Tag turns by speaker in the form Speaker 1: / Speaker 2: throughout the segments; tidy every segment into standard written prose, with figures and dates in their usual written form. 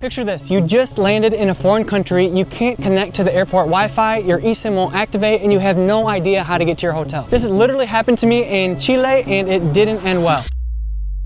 Speaker 1: Picture this, you just landed in a foreign country, you can't connect to the airport Wi-Fi, your eSIM won't activate, and you have no idea how to get to your hotel. This literally happened to me in Chile and it didn't end well.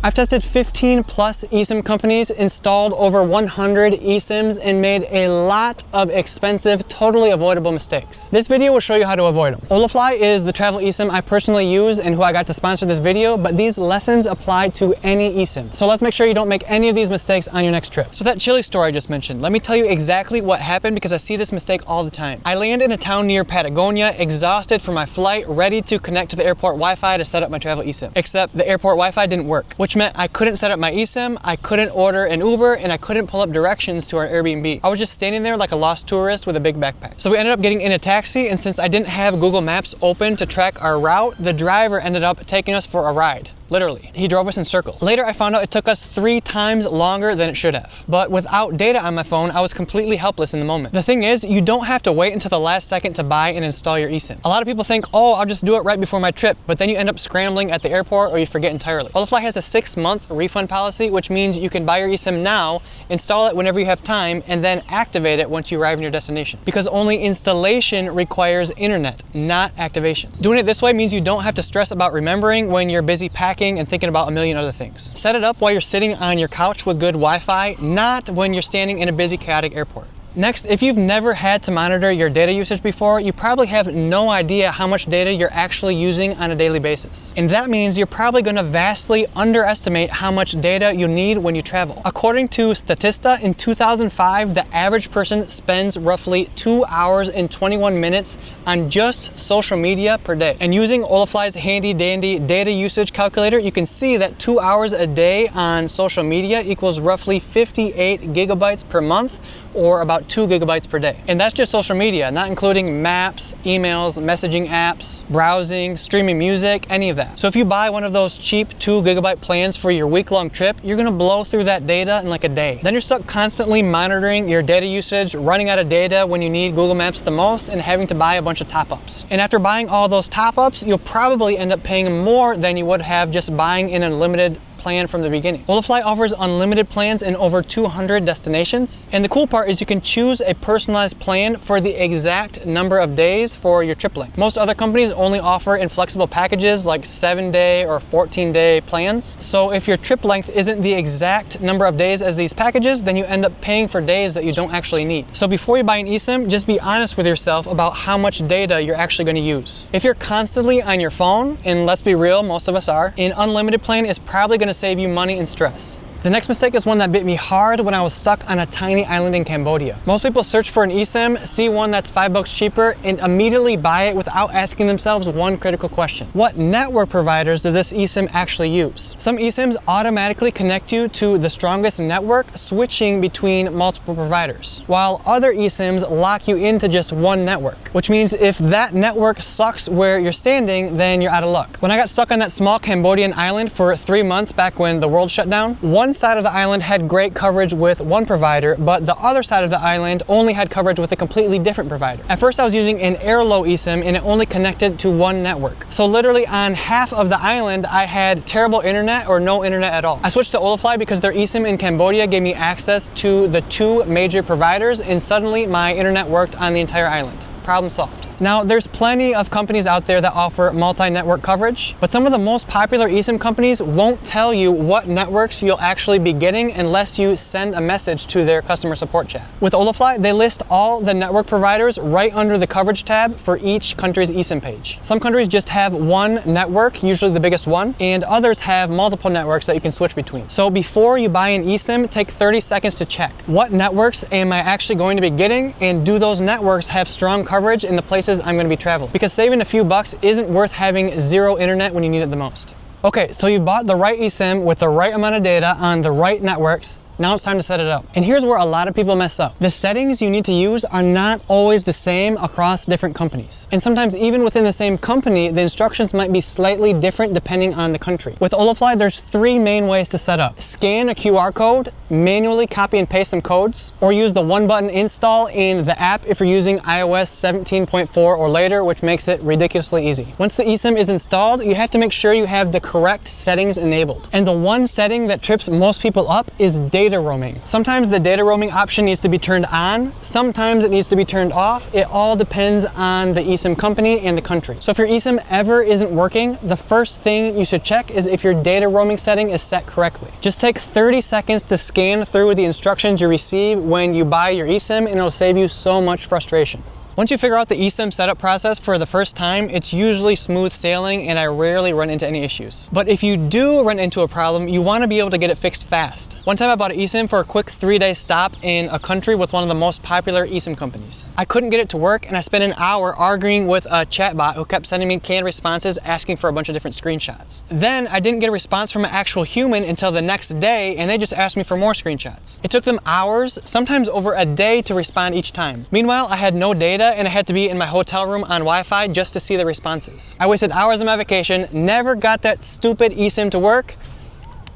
Speaker 1: I've tested 15 plus eSIM companies, installed over 100 eSIMs, and made a lot of expensive, totally avoidable mistakes. This video will show you how to avoid them. Holafly is the travel eSIM I personally use and who I got to sponsor this video, but these lessons apply to any eSIM. So let's make sure you don't make any of these mistakes on your next trip. So that Chile story I just mentioned, let me tell you exactly what happened because I see this mistake all the time. I land in a town near Patagonia, exhausted from my flight, ready to connect to the airport Wi-Fi to set up my travel eSIM. Except the airport Wi-Fi didn't work, which meant I couldn't set up my eSIM, I couldn't order an Uber, and I couldn't pull up directions to our Airbnb. I was just standing there like a lost tourist with a big backpack. So we ended up getting in a taxi, and since I didn't have Google Maps open to track our route, the driver ended up taking us for a ride. Literally. He drove us in circles. Later, I found out it took us 3 times longer than it should have. But without data on my phone, I was completely helpless in the moment. The thing is, you don't have to wait until the last second to buy and install your eSIM. A lot of people think, oh, I'll just do it right before my trip, but then you end up scrambling at the airport or you forget entirely. Holafly has a 6-month refund policy, which means you can buy your eSIM now, install it whenever you have time, and then activate it once you arrive in your destination. Because only installation requires internet, not activation. Doing it this way means you don't have to stress about remembering when you're busy packing and thinking about a million other things. Set it up while you're sitting on your couch with good Wi-Fi, not when you're standing in a busy, chaotic airport. Next, if you've never had to monitor your data usage before, you probably have no idea how much data you're actually using on a daily basis. And that means you're probably going to vastly underestimate how much data you need when you travel. According to Statista, in 2005, the average person spends roughly 2 hours and 21 minutes on just social media per day. And using Holafly's handy dandy data usage calculator, you can see that 2 hours a day on social media equals roughly 58 gigabytes per month, or about 2 gigabytes per day. And that's just social media, not including maps, emails, messaging apps, browsing, streaming music, any of that. So if you buy one of those cheap 2 gigabyte plans for your week-long trip, you're gonna blow through that data in like a day. Then you're stuck constantly monitoring your data usage, running out of data when you need Google Maps the most, and having to buy a bunch of top-ups. And after buying all those top-ups, you'll probably end up paying more than you would have just buying an unlimited plan from the beginning. Holafly offers unlimited plans in over 200 destinations. And the cool part is you can choose a personalized plan for the exact number of days for your trip length. Most other companies only offer inflexible packages like 7-day or 14-day plans. So if your trip length isn't the exact number of days as these packages, then you end up paying for days that you don't actually need. So before you buy an eSIM, just be honest with yourself about how much data you're actually going to use. If you're constantly on your phone, and let's be real, most of us are, an unlimited plan is probably going to save you money and stress. The next mistake is one that bit me hard when I was stuck on a tiny island in Cambodia. Most people search for an eSIM, see one that's $5 cheaper, and immediately buy it without asking themselves one critical question. What network providers does this eSIM actually use? Some eSIMs automatically connect you to the strongest network, switching between multiple providers, while other eSIMs lock you into just one network, which means if that network sucks where you're standing, then you're out of luck. When I got stuck on that small Cambodian island for 3 months back when the world shut down, one side of the island had great coverage with one provider, but the other side of the island only had coverage with a completely different provider. At first I was using an Airlow eSIM and it only connected to one network. So literally on half of the island I had terrible internet or no internet at all. I switched to Holafly because their eSIM in Cambodia gave me access to the 2 major providers, and suddenly my internet worked on the entire island. Problem solved. Now, there's plenty of companies out there that offer multi-network coverage, but some of the most popular eSIM companies won't tell you what networks you'll actually be getting unless you send a message to their customer support chat. With Holafly, they list all the network providers right under the coverage tab for each country's eSIM page. Some countries just have one network, usually the biggest one, and others have multiple networks that you can switch between. So before you buy an eSIM, take 30 seconds to check. What networks am I actually going to be getting, and do those networks have strong coverage in the places I'm going to be traveling? Because saving a few bucks isn't worth having zero internet when you need it the most. Okay, so you bought the right eSIM with the right amount of data on the right networks. Now it's time to set it up. And here's where a lot of people mess up. The settings you need to use are not always the same across different companies. And sometimes even within the same company, the instructions might be slightly different depending on the country. With Holafly, there's 3 main ways to set up. Scan a QR code, manually copy and paste some codes, or use the one-button install in the app if you're using iOS 17.4 or later, which makes it ridiculously easy. Once the eSIM is installed, you have to make sure you have the correct settings enabled. And the one setting that trips most people up is data data roaming. Sometimes the data roaming option needs to be turned on, sometimes it needs to be turned off. It all depends on the eSIM company and the country. So if your eSIM ever isn't working, the first thing you should check is if your data roaming setting is set correctly. Just take 30 seconds to scan through the instructions you receive when you buy your eSIM, and it'll save you so much frustration. Once you figure out the eSIM setup process for the first time, it's usually smooth sailing and I rarely run into any issues. But if you do run into a problem, you want to be able to get it fixed fast. One time I bought an eSIM for a quick 3-day stop in a country with one of the most popular eSIM companies. I couldn't get it to work and I spent an hour arguing with a chatbot who kept sending me canned responses asking for a bunch of different screenshots. Then I didn't get a response from an actual human until the next day, and they just asked me for more screenshots. It took them hours, sometimes over a day, to respond each time. Meanwhile, I had no data and I had to be in my hotel room on Wi-Fi just to see the responses. I wasted hours of my vacation, never got that stupid eSIM to work,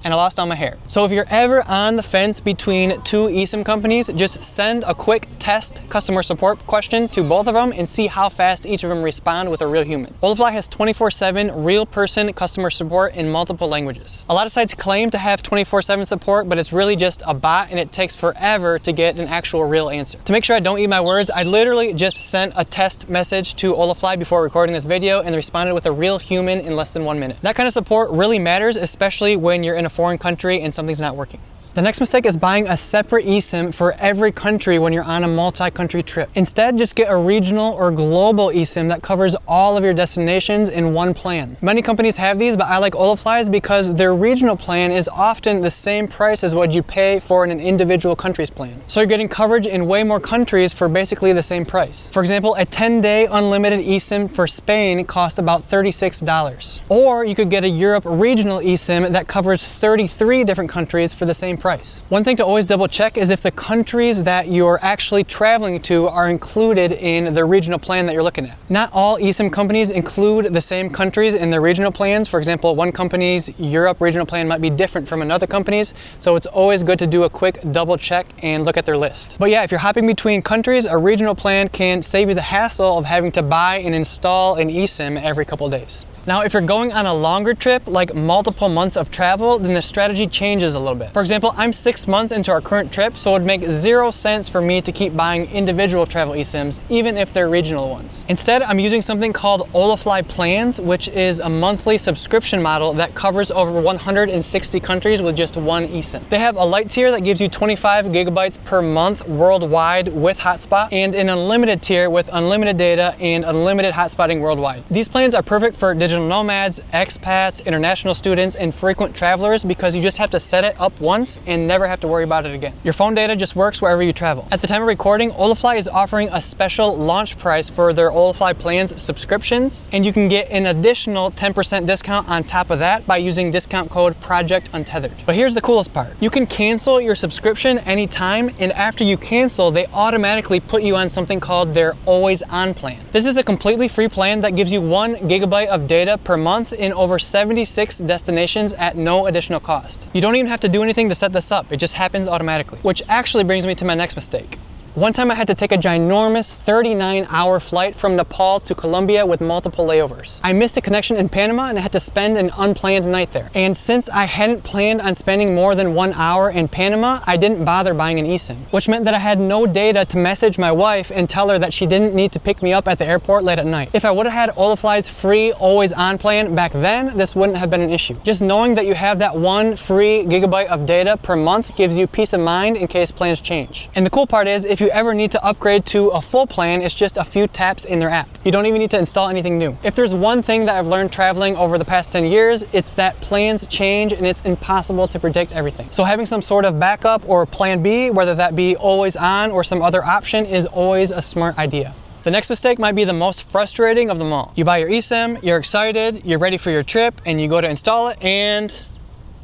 Speaker 1: and I lost all my hair. So if you're ever on the fence between two eSIM companies, just send a quick test customer support question to both of them and see how fast each of them respond with a real human. Holafly has 24/7 real person customer support in multiple languages. A lot of sites claim to have 24/7 support, but it's really just a bot and it takes forever to get an actual real answer. To make sure I don't eat my words, I literally just sent a test message to Holafly before recording this video and they responded with a real human in less than 1 minute. That kind of support really matters, especially when you're in a foreign country and something's not working. The next mistake is buying a separate eSIM for every country when you're on a multi-country trip. Instead, just get a regional or global eSIM that covers all of your destinations in one plan. Many companies have these, but I like Holafly's because their regional plan is often the same price as what you pay for in an individual country's plan. So you're getting coverage in way more countries for basically the same price. For example, a 10-day unlimited eSIM for Spain costs about $36. Or you could get a Europe regional eSIM that covers 33 different countries for the same price. One thing to always double check is if the countries that you're actually traveling to are included in the regional plan that you're looking at. Not all eSIM companies include the same countries in their regional plans. For example, one company's Europe regional plan might be different from another company's, so it's always good to do a quick double check and look at their list. But yeah, if you're hopping between countries, a regional plan can save you the hassle of having to buy and install an eSIM every couple days. Now, if you're going on a longer trip, like multiple months of travel, then the strategy changes a little bit. For example, I'm 6 months into our current trip, so it would make 0 sense for me to keep buying individual travel eSIMs, even if they're regional ones. Instead, I'm using something called Holafly Plans, which is a monthly subscription model that covers over 160 countries with just one eSIM. They have a light tier that gives you 25 gigabytes per month worldwide with hotspot, and an unlimited tier with unlimited data and unlimited hotspotting worldwide. These plans are perfect for digital nomads, expats, international students, and frequent travelers because you just have to set it up once and never have to worry about it again. Your phone data just works wherever you travel. At the time of recording, Holafly is offering a special launch price for their Holafly Plans subscriptions, and you can get an additional 10% discount on top of that by using discount code Project Untethered. But here's the coolest part. You can cancel your subscription anytime, and after you cancel, they automatically put you on something called their Always On plan. This is a completely free plan that gives you 1 gigabyte of data per month in over 76 destinations at no additional cost. You don't even have to do anything to set this up. It just happens automatically. Which actually brings me to my next mistake. One time I had to take a ginormous 39-hour flight from Nepal to Colombia with multiple layovers. I missed a connection in Panama and I had to spend an unplanned night there. And since I hadn't planned on spending more than 1 hour in Panama, I didn't bother buying an eSIM, which meant that I had no data to message my wife and tell her that she didn't need to pick me up at the airport late at night. If I would have had Holafly's free Always On plan back then, this wouldn't have been an issue. Just knowing that you have that 1 free gigabyte of data per month gives you peace of mind in case plans change. And the cool part is, if you ever need to upgrade to a full plan, it's just a few taps in their app. You don't even need to install anything new. If there's one thing that I've learned traveling over the past 10 years, it's that plans change and it's impossible to predict everything. So having some sort of backup or plan B, whether that be Always On or some other option, is always a smart idea. The next mistake might be the most frustrating of them all. You buy your eSIM, you're excited, you're ready for your trip, and you go to install it and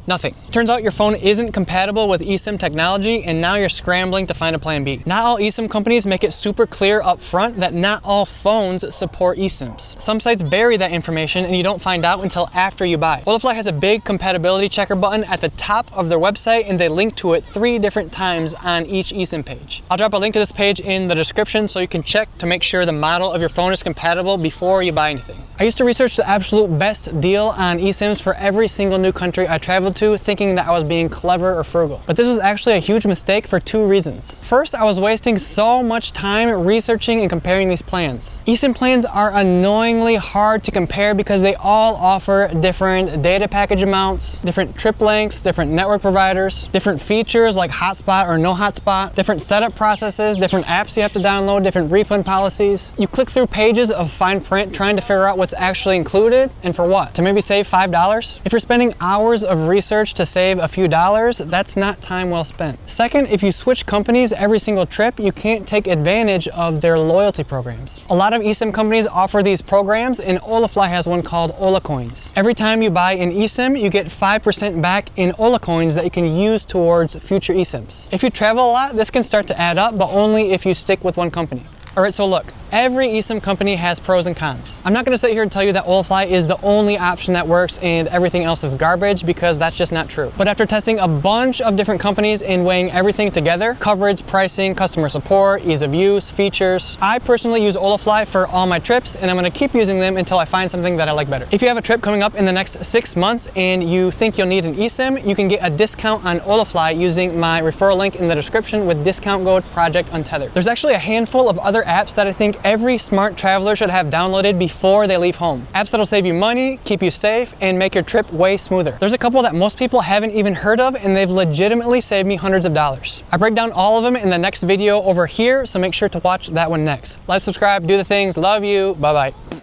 Speaker 1: nothing. Turns out your phone isn't compatible with eSIM technology and now you're scrambling to find a plan B. Not all eSIM companies make it super clear up front that not all phones support eSIMs. Some sites bury that information and you don't find out until after you buy. Holafly has a big compatibility checker button at the top of their website and they link to it 3 different times on each eSIM page. I'll drop a link to this page in the description so you can check to make sure the model of your phone is compatible before you buy anything. I used to research the absolute best deal on eSIMs for every single new country I traveled to, thinking that I was being clever or frugal. But this was actually a huge mistake for two reasons. First, I was wasting so much time researching and comparing these plans. eSIM plans are annoyingly hard to compare because they all offer different data package amounts, different trip lengths, different network providers, different features like hotspot or no hotspot, different setup processes, different apps you have to download, different refund policies. You click through pages of fine print trying to figure out what's actually included, and for what? To maybe save $5? If you're spending hours of research to save a few dollars, that's not time well spent. Second, if you switch companies every single trip, you can't take advantage of their loyalty programs. A lot of eSIM companies offer these programs, and Holafly has one called Hola Coins. Every time you buy an eSIM, you get 5% back in Hola Coins that you can use towards future eSIMs. If you travel a lot, this can start to add up, but only if you stick with one company. All right, so look, every eSIM company has pros and cons. I'm not gonna sit here and tell you that Holafly is the only option that works and everything else is garbage, because that's just not true. But after testing a bunch of different companies and weighing everything together, coverage, pricing, customer support, ease of use, features, I personally use Holafly for all my trips, and I'm gonna keep using them until I find something that I like better. If you have a trip coming up in the next 6 months and you think you'll need an eSIM, you can get a discount on Holafly using my referral link in the description with discount code Project Untethered. There's actually a handful of other apps that I think every smart traveler should have downloaded before they leave home. Apps that'll save you money, keep you safe, and make your trip way smoother. There's a couple that most people haven't even heard of, and they've legitimately saved me hundreds of dollars. I break down all of them in the next video over here, so make sure to watch that one next. Like, subscribe, do the things. Love you. Bye-bye.